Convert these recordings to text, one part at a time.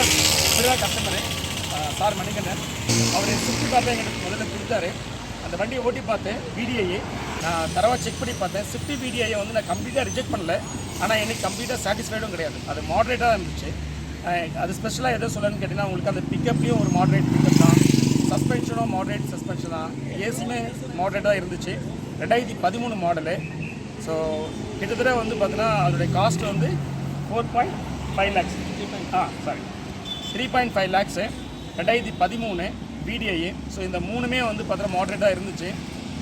இப்படிதான் customer sir Manikandan அவர் சுற்றி பார்த்தா எங்களுக்கு முதல்ல கொடுத்தாரு. அந்த வண்டியை ஓட்டி பார்த்தேன், வீடியோயே நான் தரவாக செக் பண்ணி பார்த்தேன். ஸ்விஃப்ட் வீடியோயை வந்து நான் கம்ப்ளீட்டாக ரிஜெக்ட் பண்ணல, ஆனால் எனக்கு கம்ப்ளீட்டாக சாட்டிஸ்ஃபைடும் கிடையாது. அது மாடரேட்டாக இருந்துச்சு. அது ஸ்பெஷலாக எதை சொல்லணும்னு கேட்டிங்கன்னா, உங்களுக்கு அந்த பிக்கப்லேயும் ஒரு மாடரேட் பிக்கப் தான், சஸ்பென்ஷனும் மாடரேட் சஸ்பென்ஷன் தான், ஏசியுமே மாடரேட்டாக இருந்துச்சு. 2013 மாடலு. ஸோ கிட்டத்தட்ட வந்து பார்த்தீங்கன்னா அதோடைய காஸ்ட் வந்து 4.5 lakhs. Sorry 3.5 lakhs 2013 VDI. So இந்த மூணுமே வந்து பார்த்தீங்கன்னா மாடரேட்டாக இருந்துச்சு.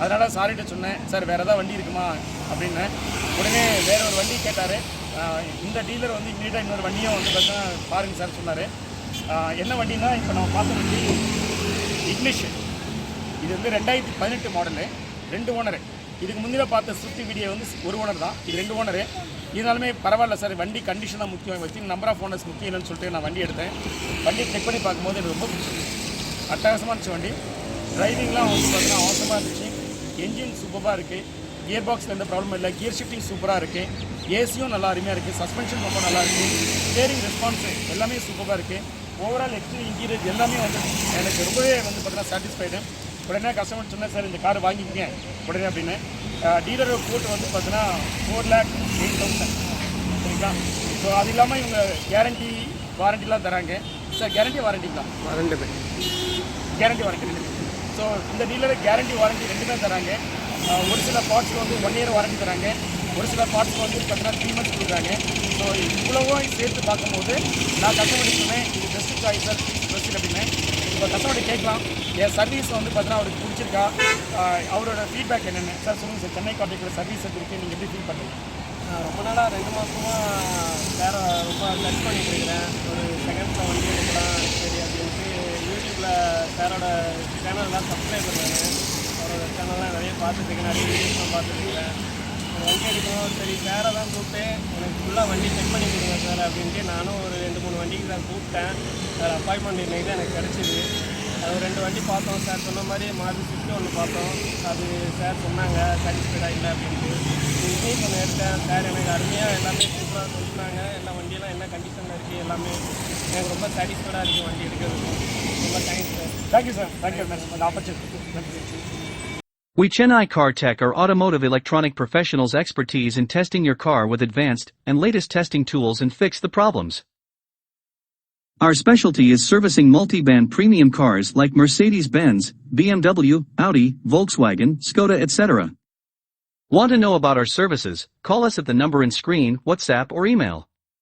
அதனால் சார்கிட்ட சொன்னேன், சார் வேறு ஏதாவது வண்டி இருக்குமா அப்படின்னு. உடனே வேறு ஒரு வண்டி கேட்டார். இந்த டீலர் வந்து இமீடியட்டாக இன்னொரு வண்டியும் வந்து பார்த்தீங்கன்னா பாருங்கள் சார் சொன்னார். என்ன வண்டினா இப்போ நம்ம பார்த்த வண்டி இக்னிஷ். இது வந்து 2018 மாடலு, 2 ஓனரு. இதுக்கு முந்தின பார்த்த ஸ்விஃப்ட் வீடியோ வந்து 1 ஓனர் தான், இது 2 ஓனரு. இருந்தாலுமே பரவாயில்ல சார், வண்டி கண்டிஷன் தான் முக்கியம், வச்சு நம்பர் ஆஃப் ஓனர்ஸ் முக்கியம் இல்லைன்னு சொல்லிட்டு நான் வண்டி எடுத்தேன். வண்டி செக் பண்ணி பார்க்கும்போது எனக்கு ரொம்ப பிடிச்சிருந்துச்சு. அட்டகாசமாக இருந்துச்சு வண்டி. டிரைவிங்லாம் வந்து பார்த்தீங்கன்னா அவசரமாக இருந்துச்சு. என்ஜின் சூப்பராக இருக்குது, கியர் பாக்ஸில் எந்த ப்ராப்ளமும் இல்லை, கியர் ஷிஃப்டிங் சூப்பராக இருக்குது, ஏசியும் நல்லா அருமையாக இருக்குது, சஸ்பென்ஷன் ரொம்ப நல்லா இருக்குது, ஸ்டேரிங் ரெஸ்பான்ஸு எல்லாமே சூப்பராக இருக்குது. ஓவரால் எக்ஸ்டீரியர் இன்டீரியர் எல்லாமே வந்து எனக்கு ரொம்பவே வந்து பார்த்தீங்கன்னா சாட்டிஸ்ஃபைடு. உடனே கஸ்டமர் சொன்னேன், சார் இந்த கார் வாங்கிக்கங்க உடனே அப்படின்னு. டீலரோட கோட் வந்து பார்த்தீங்கன்னா 4,08,000 சரிங்களா. ஸோ அது இல்லாமல் இவங்க கேரண்டி வாரண்டிலாம் தராங்க. Sir guarantee வாரண்டிங்களா? 2 பேர் கேரண்டி வாரண்டி 2. ஸோ இந்த டீலர் கேரண்டி வாரண்டி 2 தராங்க. ஒரு சில பார்ட்ஸில் வந்து 1 year வாரண்டி தராங்க, ஒரு சில பார்ட்ஸில் வந்து பார்த்தீங்கன்னா 3 months கொடுக்குறாங்க. ஸோ இவ்வளவும் சேர்த்து பார்க்கும்போது நான் கஸ்டமருக்கு சொன்னேன், இது பெஸ்ட்டு சாய்ஸ் சார், பெஸ்ட்டு அப்படின்னு. இப்போ கஸ்டமர்கிட்ட கேட்கலாம், என் சர்வீஸ் வந்து பார்த்தீங்கன்னா அவருக்கு பிடிச்சிருக்கா, அவரோட ஃபீட்பேக் என்னென்ன சார் சொல்லுங்கள் சார். சென்னை கார்டெக்கில் சர்வீஸ் இருக்குது, நீங்கள் எப்படி ஃபீல் பண்ணுறீங்க? ரொம்ப நாளாக 2 மாதமாக வேறு ரொம்ப சர்ச் பண்ணிட்டு இருக்கிறேன். ஒரு செகண்ட்ஸில் வண்டி எடுக்கலாம் சரி அப்படின்ட்டு யூடியூப்பில் சாரோட சேனல்லாம் சப்ஸ்கிரைப் பண்ணுறேன். அவரோட சேனல்லாம் நிறைய பார்த்துருக்கேன், நிறைய வீடியோஸ்லாம் பார்த்துருக்கேன். வண்டி எடுக்கணும் சரி, வேறு தான் கூப்பிட்டு எனக்கு ஃபுல்லாக வண்டி செக் பண்ணி கொடுங்க சார் அப்படின்ட்டு நானும் ஒரு 2-3 வண்டிக்கு தான் கூப்பிட்டேன். சார் அப்பாயின்மெண்ட் இன்னைக்கு தான் எனக்கு கிடச்சிது. அது 2 வண்டி பார்த்தோம். சார் சொன்ன மாதிரி மாருதி ஸ்விஃப்ட் ஒன்று பார்த்தோம். அது சார் சொன்னாங்க சாட்டிஸ்ஃபைடாக இல்லை அப்படின்ட்டு. இன்றையும் ஒன்று எடுத்தேன். சார் எனக்கு அருமையாக எல்லாமே சூப்பராக சொல்லிட்டாங்க. எல்லா வண்டியெல்லாம் என்ன கண்டிஷனில் இருக்குது எல்லாமே எனக்கு ரொம்ப சாட்டிஸ்ஃபைடாக இருக்குது வண்டி எடுக்கிறதுக்கு. ரொம்ப thanks sir. Thank you sir, thank you madam அந்த opportunity. We Chennai Car-Tech are automotive electronic professionals expertise in testing your car with advanced and latest testing tools and fix the problems. Our specialty is servicing multi-band premium cars like Mercedes-Benz, BMW, Audi, Volkswagen, Skoda etc. Want to know about our services? Call us at the number in screen, WhatsApp or email.